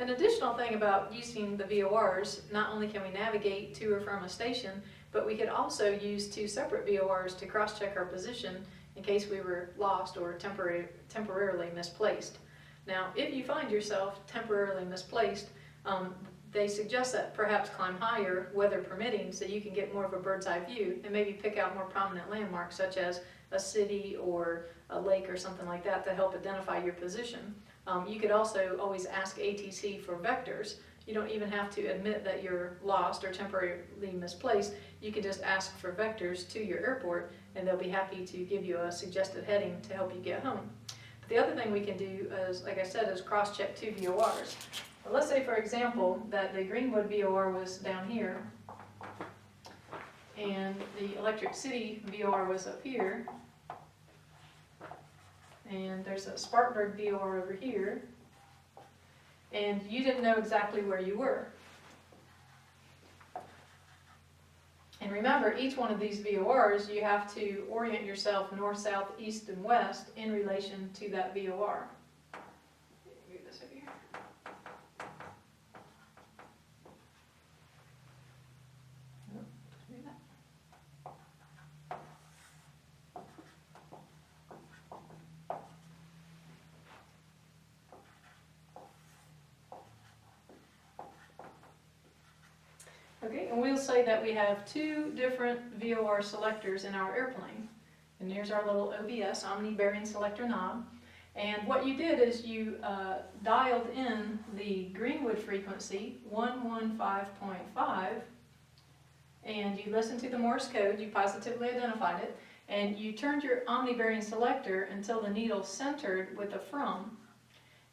An additional thing about using the VORs, not only can we navigate to or from a station, but we could also use two separate VORs to cross-check our position in case we were lost or temporarily misplaced. Now, if you find yourself temporarily misplaced, they suggest that perhaps climb higher, weather permitting, so you can get more of a bird's eye view and maybe pick out more prominent landmarks such as a city or a lake or something like that to help identify your position. You could also always ask ATC for vectors. You don't even have to admit that you're lost or temporarily misplaced. You can just ask for vectors to your airport and they'll be happy to give you a suggested heading to help you get home. But the other thing we can do is, like I said, is cross-check two VORs. Well, let's say, for example, that the Greenwood VOR was down here and the Electric City VOR was up here, and there's a Spartanburg VOR over here, and you didn't know exactly where you were. And remember, each one of these VORs, you have to orient yourself north, south, east, and west in relation to that VOR. Move this over here. Oh, just move that. Okay, and we'll say that we have two different VOR selectors in our airplane. And here's our little OBS, Omni Bearing Selector knob. And what you did is you dialed in the Greenwood frequency, 115.5, and you listened to the Morse code, you positively identified it, and you turned your Omni Bearing Selector until the needle centered with a from,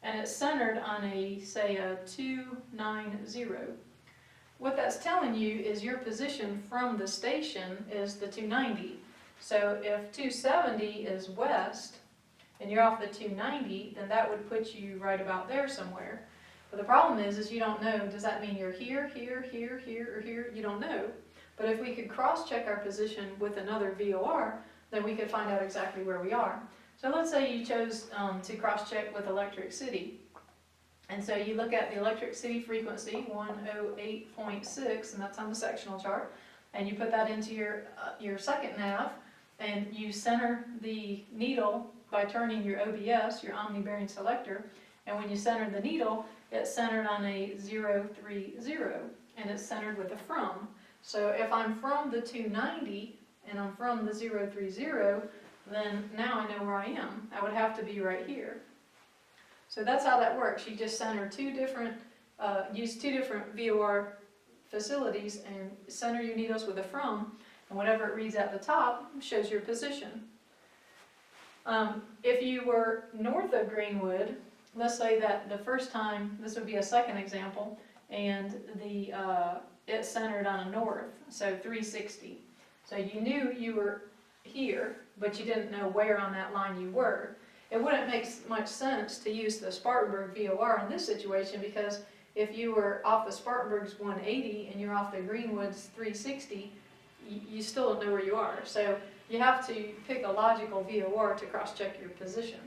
and it's centered on a, say, a 290. What that's telling you is your position from the station is the 290. So if 270 is west, and you're off the 290, then that would put you right about there somewhere. But the problem is you don't know, does that mean you're here, here, here, here, or here? You don't know. But if we could cross-check our position with another VOR, then we could find out exactly where we are. So let's say you chose to cross-check with Electric City. And so you look at the Electric City frequency, 108.6, and that's on the sectional chart, and you put that into your second nav, and you center the needle by turning your OBS, your Omni Bearing Selector, and when you center the needle, it's centered on a 030, and it's centered with a from. So if I'm from the 290, and I'm from the 030, then now I know where I am. I would have to be right here. So that's how that works. You just center use two different VOR facilities and center your needles with a from, and whatever it reads at the top shows your position. If you were north of Greenwood, let's say that the first time, this would be a second example, and it's centered on a north, so 360. So you knew you were here, but you didn't know where on that line you were. It wouldn't make much sense to use the Spartanburg VOR in this situation, because if you were off the Spartanburg's 180 and you're off the Greenwood's 360, you still don't know where you are. So you have to pick a logical VOR to cross-check your position.